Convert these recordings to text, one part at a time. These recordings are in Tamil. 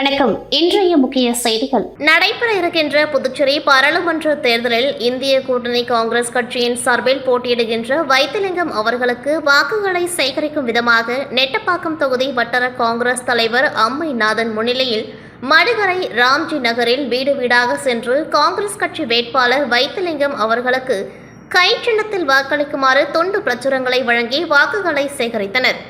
வணக்கம். இன்றைய முக்கிய செய்திகள். நடைபெற இருக்கின்ற புதுச்சேரி பாராளுமன்ற தேர்தலில் இந்திய கூட்டணி காங்கிரஸ் கட்சியின் சார்பில் போட்டியிடுகின்ற வைத்திலிங்கம் அவர்களுக்கு வாக்குகளை சேகரிக்கும் விதமாக நெட்டப்பாக்கம் தொகுதி வட்டார காங்கிரஸ் தலைவர் அம்மைநாதன் முன்னிலையில் மடுகரை ராம்ஜி நகரில் வீடு வீடாக சென்று காங்கிரஸ் கட்சி வேட்பாளர் வைத்திலிங்கம் அவர்களுக்கு கை சின்னத்தில் வாக்களிக்குமாறு தொண்டு பிரச்சுரங்களை வழங்கி வாக்குகளை சேகரித்தனர்.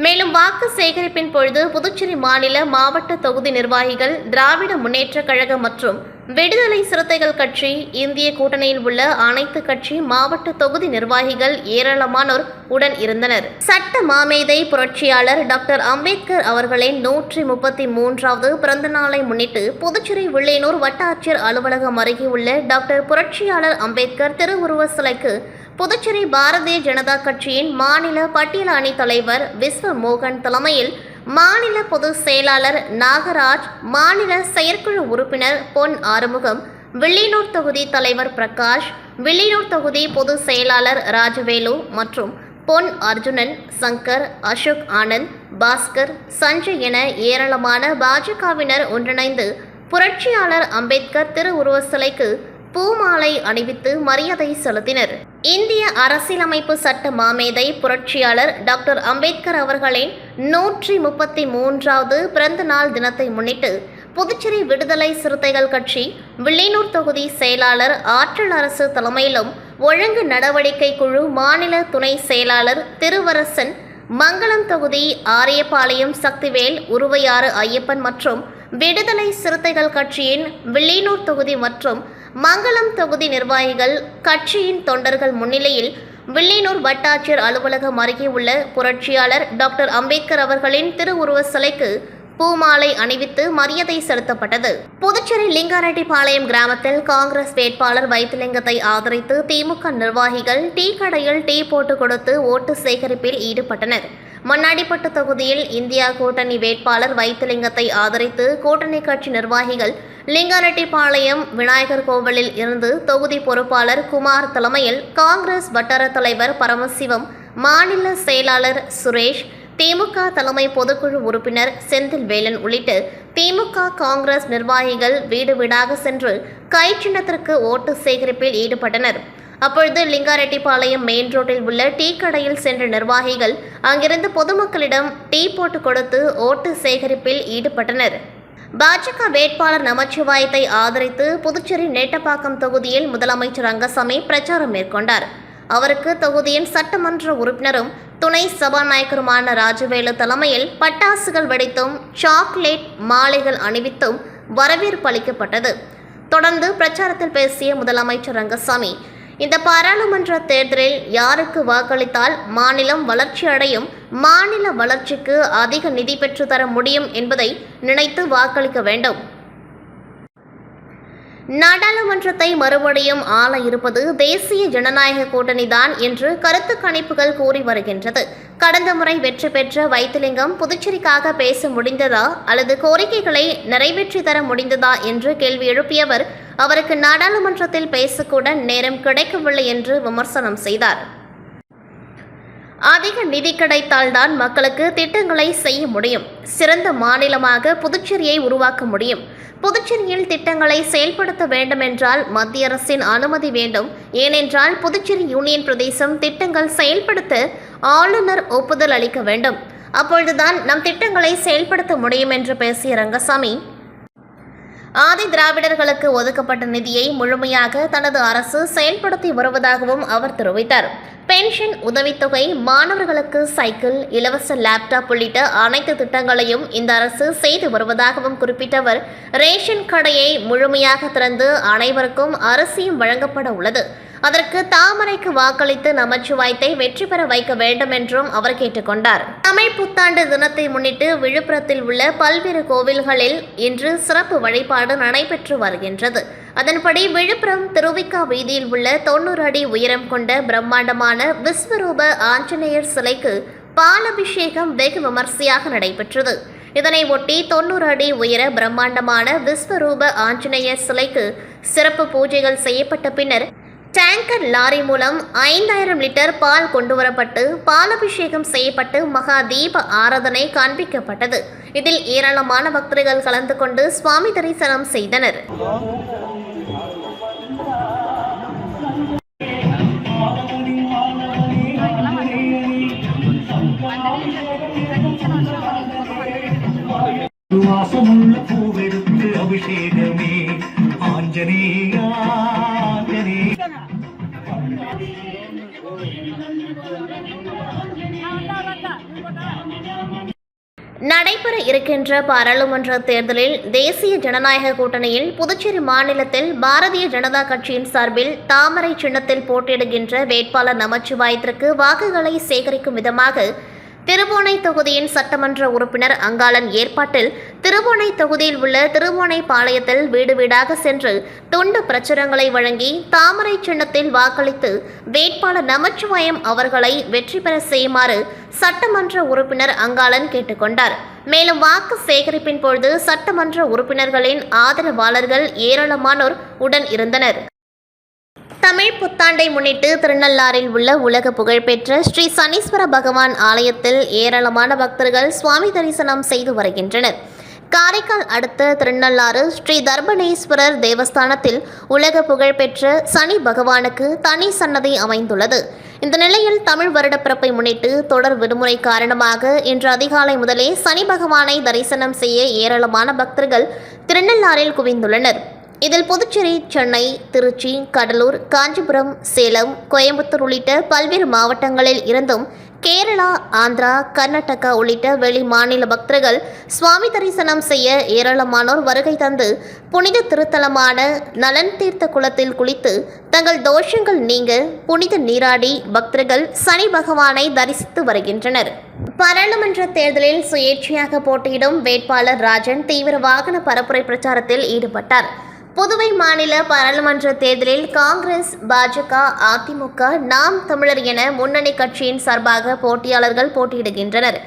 மேலும் வாக்கு சேகரிப்பின் பொழுது புதுச்சேரி மாநில மாவட்ட தொகுதி நிர்வாகிகள், திராவிட முன்னேற்ற கழகம் மற்றும் விடுதலை சிறுத்தைகள் கட்சி, இந்திய கூட்டணியில் உள்ள அனைத்து கட்சி மாவட்ட தொகுதி நிர்வாகிகள் ஏராளமானோர் உடன் இருந்தனர். சட்ட மாமேதை புரட்சியாளர் டாக்டர் அம்பேத்கர் அவர்களின் 133வது பிறந்த நாளை முன்னிட்டு புதுச்சேரி வில்லியனூர் வட்டாட்சியர் அலுவலகம் அருகே உள்ள டாக்டர் புரட்சியாளர் அம்பேத்கர் திருவுருவ சிலைக்கு புதுச்சேரி பாரதிய ஜனதா கட்சியின் மாநில பட்டியல் அணி தலைவர் விஸ்வமோகன் தலைமையில் மாநில பொதுச் செயலாளர் நாகராஜ், மாநில செயற்குழு உறுப்பினர் பொன் ஆறுமுகம், வில்லியனூர் தொகுதி தலைவர் பிரகாஷ், வில்லியனூர் தொகுதி பொதுச் செயலாளர் ராஜவேலு மற்றும் பொன் அர்ஜுனன், சங்கர், அசோக் ஆனந்த், பாஸ்கர், சஞ்சய் என ஏராளமான பாஜகவினர் ஒன்றிணைந்து புரட்சியாளர் அம்பேத்கர் திருவுருவ சிலைக்கு பூமாலை அணிவித்து மரியாதை செலுத்தினர். இந்திய அரசியலமைப்பு சட்ட மாமேதை புரட்சியாளர் டாக்டர் அம்பேத்கர் அவர்களின் 133வது பிறந்த நாள் தினத்தை முன்னிட்டு புதுச்சேரி விடுதலை சிறுத்தைகள் கட்சி வில்லியனூர் தொகுதி செயலாளர் ஆற்றல் அரசு தலைமையிலும் ஒழுங்கு நடவடிக்கை குழு மாநில துணை செயலாளர் திருவரசன், மங்களம் தொகுதி ஆரியபாளையம் சக்திவேல், உருவையாறு ஐயப்பன் மற்றும் விடுதலை சிறுத்தைகள் கட்சியின் வில்லியனூர் தொகுதி மற்றும் மங்களம் தொகுதி நிர்வாகிகள், கட்சியின் தொண்டர்கள் முன்னிலையில் வில்லியனூர் வட்டாட்சியர் அலுவலகம் அருகே உள்ள புரட்சியாளர் டாக்டர் அம்பேத்கர் அவர்களின் திருவுருவ சிலைக்கு பூமாலை அணிவித்து மரியாதை செலுத்தப்பட்டது. புதுச்சேரி லிங்காரெட்டிப்பாளையம் கிராமத்தில் காங்கிரஸ் வேட்பாளர் வைத்திலிங்கத்தை ஆதரித்து திமுக நிர்வாகிகள் டீ கடையில் டீ போட்டு கொடுத்து ஓட்டு சேகரிப்பில் ஈடுபட்டனர். மண்ணாடிப்பட்டு தொகுதியில் இந்தியா கூட்டணி வேட்பாளர் வைத்திலிங்கத்தை ஆதரித்து கூட்டணி கட்சி நிர்வாகிகள் லிங்காரெட்டிப்பாளையம் விநாயகர் கோவிலில் இருந்து தொகுதி பொறுப்பாளர் குமார் தலைமையில் காங்கிரஸ் வட்டார தலைவர் பரமசிவம், மாநில செயலாளர் சுரேஷ், திமுக தலைமை பொதுக்குழு உறுப்பினர் செந்தில் வேலன் உள்ளிட்ட திமுக காங்கிரஸ் நிர்வாகிகள் வீடு வீடாக சென்று கை சின்னத்திற்கு ஓட்டு சேகரிப்பில் ஈடுபட்டனர். அப்பொழுது லிங்காரெட்டிப்பாளையம் மெயின் ரோட்டில் உள்ள டீ கடையில் சென்ற நிர்வாகிகள் அங்கிருந்து பொதுமக்களிடம் டீ போட்டு கொடுத்து ஓட்டு சேகரிப்பில் ஈடுபட்டனர். பாஜக வேட்பாளர் நமச்சிவாயத்தை ஆதரித்து புதுச்சேரி நெட்டப்பாக்கம் தொகுதியில் முதலமைச்சர் ரங்கசாமி பிரச்சாரம் மேற்கொண்டார். அவருக்கு தொகுதியின் சட்டமன்ற உறுப்பினரும் துணை சபாநாயகருமான ராஜவேலு தலைமையில் பட்டாசுகள் வெடித்தும் சாக்லேட் மாலைகள் அணிவித்தும் வரவேற்பு அளிக்கப்பட்டது. தொடர்ந்து பிரச்சாரத்தில் பேசிய முதலமைச்சர் ரங்கசாமி, இந்த பாராளுமன்ற தேர்தலில் யாருக்கு வாக்களித்தால் மாநிலம் வளர்ச்சி அடையும், மாநில வளர்ச்சிக்கு அதிக நிதி பெற்று தர முடியும் என்பதை நினைத்து வாக்களிக்க வேண்டும். நாடாளுமன்றத்தை மறுபடியும் ஆள இருப்பது தேசிய ஜனநாயக கூட்டணிதான் என்று கருத்து கணிப்புகள் கூறி வருகின்றது. கடந்த முறை வெற்றி பெற்ற வைத்திலிங்கம் புதுச்சேரிக்காக பேச முடிந்ததா அல்லது கோரிக்கைகளை நிறைவேற்றி தர முடிந்ததா என்று கேள்வி எழுப்பியவர், அவருக்கு நாடாளுமன்றத்தில் பேசக்கூட நேரம் கிடைக்கவில்லை என்று விமர்சனம் செய்தார். அதிக நிதி கிடைத்தால்தான் மக்களுக்கு திட்டங்களை செய்ய முடியும். சிறந்த மாநிலமாக புதுச்சேரியை உருவாக்க முடியும். புதுச்சேரியில் திட்டங்களை செயல்படுத்த வேண்டுமென்றால் மத்திய அரசின் அனுமதி வேண்டும். ஏனென்றால் புதுச்சேரி யூனியன் பிரதேசம் திட்டங்கள் செயல்படுத்த ஆளுநர் ஒப்புதல் அளிக்க வேண்டும். அப்பொழுதுதான் நம் திட்டங்களை செயல்படுத்த முடியும் என்று பேசிய ரங்கசாமி, ஆதி திராவிடர்களுக்கு ஒதுக்கப்பட்ட நிதியை முழுமையாக தனது அரசு செயல்படுத்தி வருவதாகவும் அவர் தெரிவித்தார். பென்ஷன், உதவித்தொகை, மாணவர்களுக்கு சைக்கிள், இலவச லேப்டாப் உள்ளிட்ட அனைத்து திட்டங்களையும் இந்த அரசு செய்து வருவதாகவும் குறிப்பிட்டவர், ரேஷன் கடையை முழுமையாக திறந்து அனைவருக்கும் அரிசியும் வழங்கப்பட உள்ளது. அதற்கு தாமரைக்கு வாக்களித்து நமச்சிவாயத்தை வெற்றி பெற வைக்க வேண்டும் என்றும் அவர் கேட்டுக்கொண்டார். தமிழ் புத்தாண்டு தினத்தை முன்னிட்டு விழுப்புரத்தில் உள்ள பல்வேறு கோவில்களில் இன்று சிறப்பு வழிபாடு நடைபெற்று வருகின்றது. அதன்படி விழுப்புரம் திருவிக்கா வீதியில் உள்ள 90 அடி உயரம் கொண்ட பிரம்மாண்டமான விஸ்வரூப ஆஞ்சநேயர் சிலைக்கு பாலபிஷேகம் வெகு விமர்சையாக நடைபெற்றது. இதனை ஒட்டி 90 அடி உயர பிரம்மாண்டமான விஸ்வரூப ஆஞ்சநேயர் சிலைக்கு சிறப்பு பூஜைகள் செய்யப்பட்ட பின்னர் டேங்கர் லாரி மூலம் 5000 லிட்டர் பால் கொண்டுவரப்பட்டு பாலபிஷேகம் செய்யப்பட்டு மகா தீப ஆராதனை காண்பிக்கப்பட்டது. இதில் ஏராளமான பக்தர்கள் கலந்து கொண்டு சுவாமி தரிசனம் செய்தனர். வாசமுள்ள பூவெடுத்து அபிஷேகமே ஆஞ்சநேயா நடைபெற இருக்கின்ற பாராளுமன்ற தேர்தலில் தேசிய ஜனநாயக கூட்டணியில் புதுச்சேரி மாநிலத்தில் பாரதிய ஜனதா கட்சியின் சார்பில் தாமரை சின்னத்தில் போட்டியிடுகின்ற வேட்பாளர் நமச்சிவாயத்திற்கு வாக்குகளை சேகரிக்கும் விதமாக திருபுவனை தொகுதியின் சட்டமன்ற உறுப்பினர் அங்காளன் ஏற்பாட்டில் திருபுவனை தொகுதியில் உள்ள திருபுவனை பாளையத்தில் வீடு வீடாக சென்று துண்டு பிரச்சுரங்களை வழங்கி தாமரை சின்னத்தில் வாக்களித்து வேட்பாளர் நமச்சிவாயம் அவர்களை வெற்றி பெற செய்யுமாறு சட்டமன்ற உறுப்பினர் அங்காளன் கேட்டுக்கொண்டார். மேலும் வாக்கு சேகரிப்பின் பொழுது சட்டமன்ற உறுப்பினர்களின் ஆதரவாளர்கள் ஏராளமானோர் உடன் இருந்தனர். தமிழ் புத்தாண்டை முன்னிட்டு திருநள்ளாறில் உள்ள உலக புகழ்பெற்ற ஸ்ரீ சனீஸ்வர பகவான் ஆலயத்தில் ஏராளமான பக்தர்கள் சுவாமி தரிசனம் செய்து வருகின்றனர். காரைக்கால் அடுத்த திருநள்ளாறு ஸ்ரீ தர்பணேஸ்வரர் தேவஸ்தானத்தில் உலக புகழ்பெற்ற சனி பகவானுக்கு தனி சன்னதி அமைந்துள்ளது. இந்த நிலையில் தமிழ் வருடப்பிறப்பை முன்னிட்டு தொடர் விடுமுறை காரணமாக இன்று அதிகாலை முதலே சனி பகவானை தரிசனம் செய்ய ஏராளமான பக்தர்கள் திருநள்ளாறில் குவிந்துள்ளனர். இதில் புதுச்சேரி, சென்னை, திருச்சி, கடலூர், காஞ்சிபுரம், சேலம், கோயம்புத்தூர் உள்ளிட்ட பல்வேறு மாவட்டங்களில் இருந்தும் கேரளா, ஆந்திரா, கர்நாடகா உள்ளிட்ட வெளி மாநில பக்தர்கள் சுவாமி தரிசனம் செய்ய ஏராளமானோர் வருகை தந்து புனித திருத்தலமான நலன் தீர்த்த குளத்தில் குளித்து தங்கள் தோஷங்கள் நீங்க புனித நீராடி பக்தர்கள் சனி பகவானை தரிசித்து வருகின்றனர். பாராளுமன்ற தேர்தலில் சுயேட்சையாக போட்டியிடும் வேட்பாளர் ராஜன் தீவிர வாகன பரப்புரை பிரச்சாரத்தில் ஈடுபட்டார். புதுவை மாநில பாராளுமன்ற தேர்தலில் காங்கிரஸ், பாஜக, அதிமுக, நாம் தமிழர் என முன்னணி கட்சியின் சார்பாக போட்டியாளர்கள் போட்டியிடுகின்றனர்.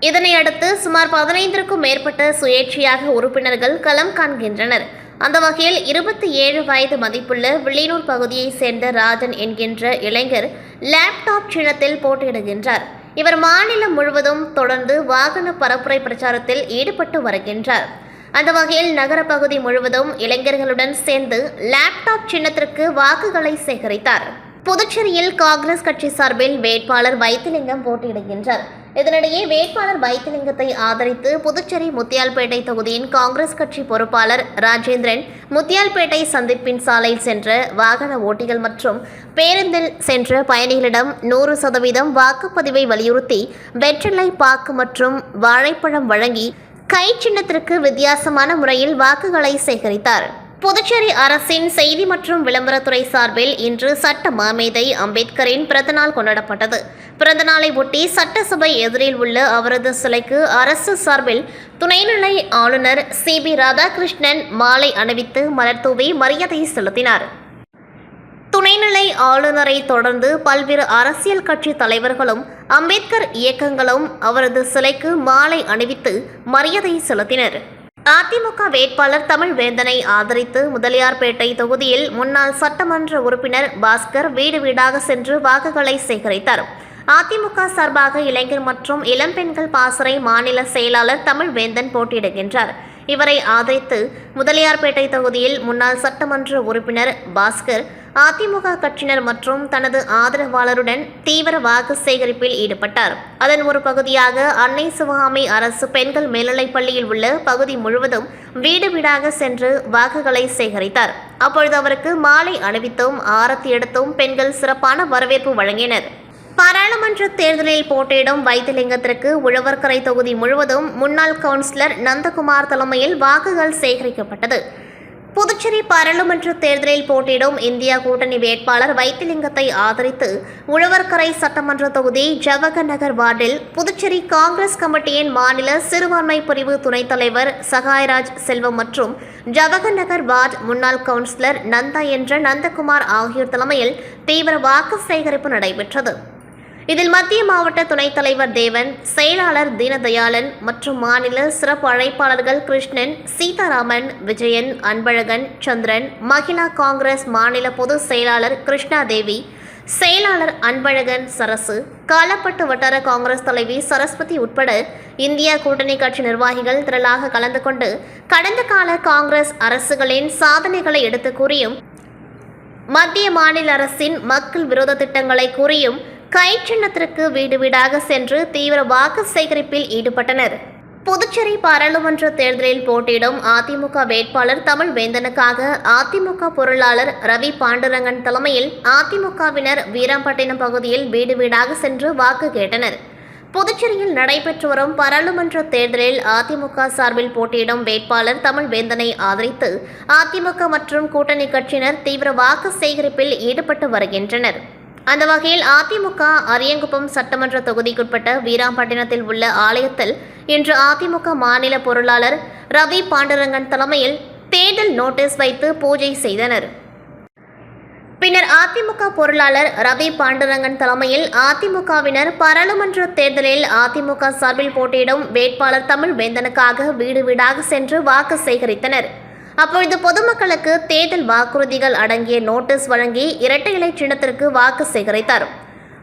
இதனையடுத்து சுமார் 15க்கும் மேற்பட்ட சுயேட்சையாக உறுப்பினர்கள் களம் காண்கின்றனர். அந்த வகையில் 27 வயது மதிப்புள்ள வில்லியனூர் பகுதியைச் சேர்ந்த ராஜன் என்கின்ற இளைஞர் லேப்டாப் சின்னத்தில் போட்டியிடுகின்றார். இவர் மாநிலம் முழுவதும் தொடர்ந்து வாகன பரப்புரை பிரச்சாரத்தில் ஈடுபட்டு வருகின்றார். அந்த வகையில் நகர பகுதி முழுவதும் இளைஞர்களுடன் சேர்ந்து லேப்டாப் சின்னத்திற்கு வாக்குகளை சேகரித்தார். புதுச்சேரியில் காங்கிரஸ் கட்சி சார்பில் வேட்பாளர் வைத்திலிங்கம் போட்டியிடுகின்றார். இதனிடையே வேட்பாளர் வைத்திலிங்கத்தை ஆதரித்து புதுச்சேரி முத்தியால்பேட்டை தொகுதியின் காங்கிரஸ் கட்சி பொறுப்பாளர் ராஜேந்திரன் முத்தியால்பேட்டை சந்திப்பின் சாலையில் சென்ற வாகன ஓட்டிகள் மற்றும் பேருந்தில் சென்ற பயணிகளிடம் 100% வாக்குப்பதிவை வலியுறுத்தி வெற்றிலை பாக்கு மற்றும் வாழைப்பழம் வழங்கி கை சின்னத்திற்கு வித்தியாசமான முறையில் வாக்குகளை சேகரித்தார். புதுச்சேரி அரசின் செய்தி மற்றும் விளம்பரத்துறை சார்பில் இன்று சட்ட மாமேதை அம்பேத்கரின் பிறந்தநாள் கொண்டாடப்பட்டது. பிறந்தநாளை ஒட்டி சட்டசபை எதிரில் உள்ள அவரது சிலைக்கு அரசு சார்பில் துணைநிலை ஆளுநர் CB ராதாகிருஷ்ணன் மாலை அணிவித்து மலர்தூவி மரியாதை செலுத்தினார். துணைநிலை ஆளுநரை தொடர்ந்து பல்வேறு அரசியல் கட்சி தலைவர்களும் அம்பேத்கர் இயக்கங்களும் அவரது சிலைக்கு மாலை அணிவித்து மரியாதை செலுத்தினர். அதிமுக வேட்பாளர் தமிழ்வேந்தனை ஆதரித்து முதலியார்பேட்டை தொகுதியில் முன்னாள் சட்டமன்ற உறுப்பினர் பாஸ்கர் வீடு வீடாக சென்று வாக்குகளை சேகரித்தார். அதிமுக சார்பாக இளைஞர் மற்றும் இளம்பெண்கள் பாசறை மாநில செயலாளர் தமிழ்வேந்தன் போட்டியிடுகின்றார். இவரை ஆதரித்து முதலியார்பேட்டை தொகுதியில் முன்னாள் சட்டமன்ற உறுப்பினர் பாஸ்கர் அதிமுக கட்சியினர் மற்றும் தனது ஆதரவாளருடன் தீவிர வாக்கு சேகரிப்பில் ஈடுபட்டார். அதன் ஒரு பகுதியாக அன்னை சிவகாமி அரசு பெண்கள் மேல்நிலைப்பள்ளியில் உள்ள பகுதி முழுவதும் வீடு வீடாக சென்று வாக்குகளை சேகரித்தார். அப்பொழுது அவருக்கு மாலை அணிவித்தும் ஆரத்தி எடுத்தும் பெண்கள் சிறப்பான வரவேற்பு வழங்கினர். பாராளுமன்ற தேர்தலில் போட்டியிடும் வைத்திலிங்கத்திற்கு உழவர்கரை தொகுதி முழுவதும் முன்னாள் கவுன்சிலர் நந்தகுமார் தலைமையில் வாக்குகள் சேகரிக்கப்பட்டது. புதுச்சேரி பாராளுமன்ற தேர்தலில் போட்டியிடும் இந்தியா கூட்டணி வேட்பாளர் வைத்திலிங்கத்தை ஆதரித்து உழவர்கரை சட்டமன்ற தொகுதி ஜவஹர் நகர் வார்டில் புதுச்சேரி காங்கிரஸ் கமிட்டியின் மாநில சிறுபான்மை பிரிவு துணைத் தலைவர் சகாயராஜ் செல்வம் மற்றும் ஜவஹர் நகர் வார்டு முன்னாள் கவுன்சிலர் நந்தா என்ற நந்தகுமார் ஆகியோர் தலைமையில் தீவிர வாக்கு சேகரிப்பு நடைபெற்றது. இதில் மத்திய மாவட்ட துணைத் தலைவர் தேவன், செயலாளர் தீனதயாளன் மற்றும் மாநில சிறப்பு அழைப்பாளர்கள் கிருஷ்ணன், சீதாராமன், விஜயன், அன்பழகன், சந்திரன், மகிழா காங்கிரஸ் மாநில பொதுச் செயலாளர் கிருஷ்ணாதேவி, செயலாளர் அன்பழகன், சரசு, காலப்பட்டு வட்டார காங்கிரஸ் தலைவி சரஸ்வதி உட்பட இந்தியா கூட்டணி கட்சி நிர்வாகிகள் திரளாக கலந்து கொண்டு கடந்த கால காங்கிரஸ் அரசுகளின் சாதனைகளை எடுத்து கூறியும் மத்திய மாநில அரசின் மக்கள் விரோத திட்டங்களை கூறியும் கை சின்னத்திற்கு வீடு வீடாக சென்று தீவிர வாக்கு சேகரிப்பில் ஈடுபட்டனர். புதுச்சேரி பாராளுமன்ற தேர்தலில் போட்டியிடும் அதிமுக வேட்பாளர் தமிழ்வேந்தனுக்காக அதிமுக பொருளாளர் ரவி பாண்டுரங்கன் தலைமையில் அதிமுகவினர் வீராம்பட்டினம் பகுதியில் வீடு வீடாக சென்று வாக்கு கேட்டனர். புதுச்சேரியில் நடைபெற்று வரும் பாராளுமன்ற தேர்தலில் அதிமுக சார்பில் போட்டியிடும் வேட்பாளர் தமிழ்வேந்தனை ஆதரித்து அதிமுக மற்றும் கூட்டணி கட்சியினர் தீவிர வாக்கு சேகரிப்பில் ஈடுபட்டு வருகின்றனர். அந்த வகையில் அதிமுக அரியங்குப்பம் சட்டமன்ற தொகுதிக்குட்பட்ட வீராம்பட்டினத்தில் உள்ள ஆலயத்தில் இன்று அதிமுக மாநில பொருளாளர் ரவி பாண்டுரங்கன் தலைமையில் தேர்தல் நோட்டீஸ் வைத்து பூஜை செய்தனர். பின்னர் அதிமுக பொருளாளர் ரவி பாண்டுரங்கன் தலைமையில் அதிமுகவினர் பாராளுமன்ற தேர்தலில் அதிமுக சார்பில் போட்டியிடும் வேட்பாளர் தமிழ்வேந்தனுக்காக வீடு வீடாக சென்று வாக்கு சேகரித்தனர். அப்பொழுது பொதுமக்களுக்கு தேர்தல் வாக்குறுதிகள் அடங்கிய நோட்டீஸ் வழங்கி இரட்டை இலை சின்னத்திற்கு வாக்கு சேகரித்தார்.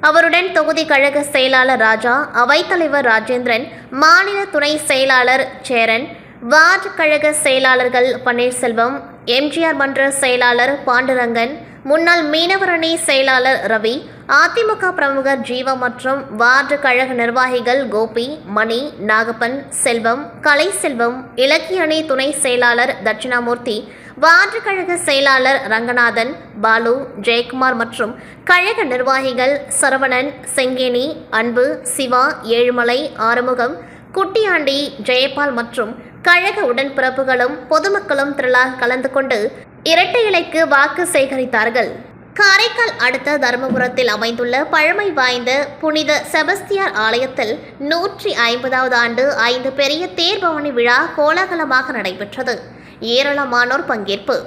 அவருடன் தொகுதி கழக செயலாளர் ராஜா, அவைத்தலைவர் ராஜேந்திரன், மாநில துணை செயலாளர் சேரன், வார்டு கழக செயலாளர்கள் பன்னீர்செல்வம், எம்ஜிஆர் மன்ற செயலாளர் பாண்டுரங்கன், முன்னாள் மீனவரணி செயலாளர் ரவி, அதிமுக பிரமுகர் ஜீவா மற்றும் வார்டு கழக நிர்வாகிகள் கோபி, மணி, நாகப்பன், செல்வம், கலைசெல்வம், இலக்கிய அணி துணை செயலாளர் தட்சிணாமூர்த்தி, வார்டு கழக செயலாளர் ரங்கநாதன், பாலு, ஜெயக்குமார் மற்றும் கழக நிர்வாகிகள் சரவணன், செங்கேணி, அன்பு, சிவா, ஏழுமலை, ஆறுமுகம், குட்டியாண்டி, ஜெயபால் மற்றும் கழக உடன்பிறப்புகளும் பொதுமக்களும் திரளாக கலந்து கொண்டு இரட்டை இலைக்கு வாக்கு சேகரித்தார்கள். காரைக்கால் அடுத்த தருமபுரத்தில் அமைந்துள்ள பழமை வாய்ந்த புனித செபஸ்தியார் ஆலயத்தில் 150வது ஆண்டு 5 பெரிய தேர்பவனி விழா கோலாகலமாக நடைபெற்றது. ஏராளமானோர் பங்கேற்பு.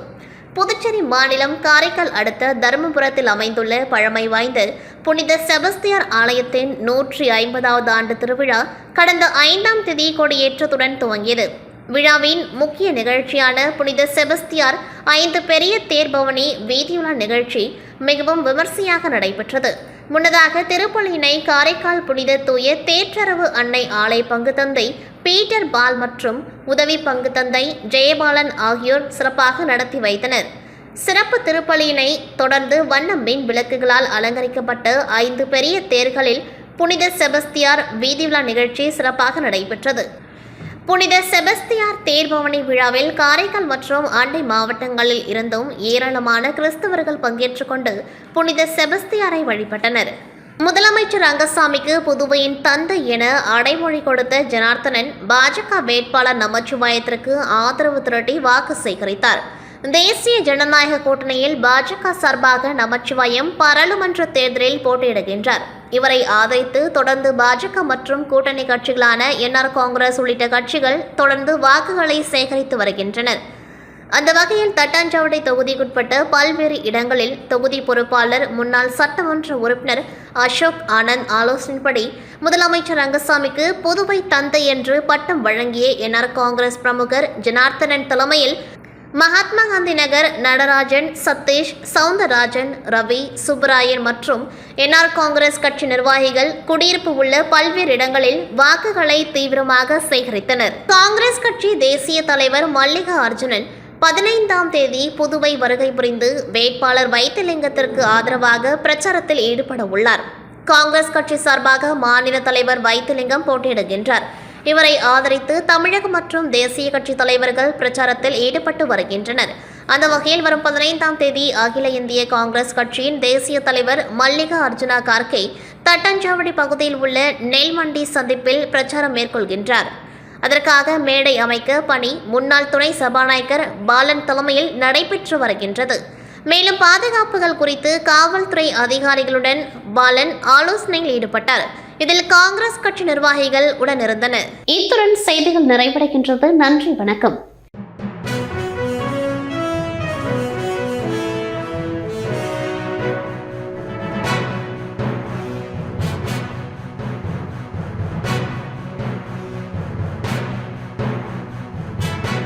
புதுச்சேரி மாநிலம் காரைக்கால் அடுத்த தருமபுரத்தில் அமைந்துள்ள பழமை வாய்ந்த புனித செபஸ்தியார் ஆலயத்தின் 150வது ஆண்டு திருவிழா கடந்த 5ஆம் தேதி கொடியேற்றத்துடன் துவங்கியது. விழாவின் முக்கிய நிகழ்ச்சியான புனித செபஸ்தியார் 5 பெரிய தேர்பவனி வீதியுலா நிகழ்ச்சி மிகவும் விமர்சையாக நடைபெற்றது. முன்னதாக திருப்பலியினை காரைக்கால் புனித தூய தேற்றரவு அன்னை ஆலய பங்கு தந்தை பீட்டர் பால் மற்றும் உதவி பங்கு தந்தை ஜெயபாலன் ஆகியோர் சிறப்பாக நடத்தி வைத்தனர். சிறப்பு திருப்பலியினை தொடர்ந்து வண்ண மின் விளக்குகளால் அலங்கரிக்கப்பட்ட 5 பெரிய தேர்களில் புனித செபஸ்தியார் வீதியுலா நிகழ்ச்சி சிறப்பாக நடைபெற்றது. புனித செபஸ்தியார் தேர்பவனி விழாவில் காரைக்கால் மற்றும் அண்டை மாவட்டங்களில் இருந்தும் ஏராளமான கிறிஸ்தவர்கள் பங்கேற்றுக் கொண்டு புனித செபஸ்தியாரை வழிபட்டனர். முதலமைச்சர் ரங்கசாமிக்கு புதுவையின் தந்தை என அடைமொழி கொடுத்த ஜனார்த்தனன் பாஜக வேட்பாளர் நமச்சிவாயத்திற்கு ஆதரவு திரட்டி வாக்கு சேகரித்தார். தேசிய ஜனநாயக கூட்டணியில் பாஜக சார்பாக நமச்சிவாயம் பாராளுமன்ற தேர்தலில் போட்டியிடுகின்றார். இவரை ஆதரித்து தொடர்ந்து பாஜக மற்றும் கூட்டணி கட்சிகளான என்ஆர் காங்கிரஸ் உள்ளிட்ட கட்சிகள் தொடர்ந்து வாக்குகளை சேகரித்து வருகின்றனர். அந்த வகையில் தட்டாஞ்சாவடி தொகுதிக்குட்பட்ட பல்வேறு இடங்களில் தொகுதி பொறுப்பாளர் முன்னாள் சட்டமன்ற உறுப்பினர் அசோக் ஆனந்த் ஆலோசனைப்படி முதலமைச்சர் ரங்கசாமிக்கு புதுவை தந்தை என்று பட்டம் வழங்கிய என்ஆர் காங்கிரஸ் பிரமுகர் ஜனார்த்தனன் தலைமையில் மகாத்மா காந்தி நகர், நடராஜன், சதீஷ், சவுந்தரராஜன், ரவி, சுப்பராயன் மற்றும் என்ஆர் காங்கிரஸ் கட்சி நிர்வாகிகள் குடியிருப்பு உள்ள பல்வேறு இடங்களில் வாக்குகளை தீவிரமாக சேகரித்தனர். காங்கிரஸ் கட்சி தேசிய தலைவர் மல்லிகா அர்ஜுனன் 15ஆம் தேதி புதுவை வருகை புரிந்து வேட்பாளர் வைத்திலிங்கத்திற்கு ஆதரவாக பிரச்சாரத்தில் ஈடுபட உள்ளார். காங்கிரஸ் கட்சி சார்பாக மாநில தலைவர் வைத்திலிங்கம் போட்டியிடுகின்றார். இவரை ஆதரித்து தமிழக மற்றும் தேசிய கட்சி தலைவர்கள் பிரச்சாரத்தில் ஈடுபட்டு வருகின்றனர். அந்த வகையில் வரும் 15ஆம் தேதி அகில இந்திய காங்கிரஸ் கட்சியின் தேசிய தலைவர் மல்லிகா அர்ஜுனா கார்கே தட்டாஞ்சாவடி பகுதியில் உள்ள நெல்மண்டி சந்திப்பில் பிரச்சாரம் மேற்கொள்கின்றார். அதற்காக மேடை அமைக்க பணி முன்னாள் துணை சபாநாயகர் பாலன் தலைமையில் நடைபெற்று வருகின்றது. மேலும் பாதுகாப்புகள் குறித்து காவல்துறை அதிகாரிகளுடன் பாலன் ஆலோசனையில் ஈடுபட்டார். இதில் காங்கிரஸ் கட்சி நிர்வாகிகள் உடனிருந்தனர். இத்துடன் செய்திகள் நிறைவடைகின்றது. நன்றி, வணக்கம்.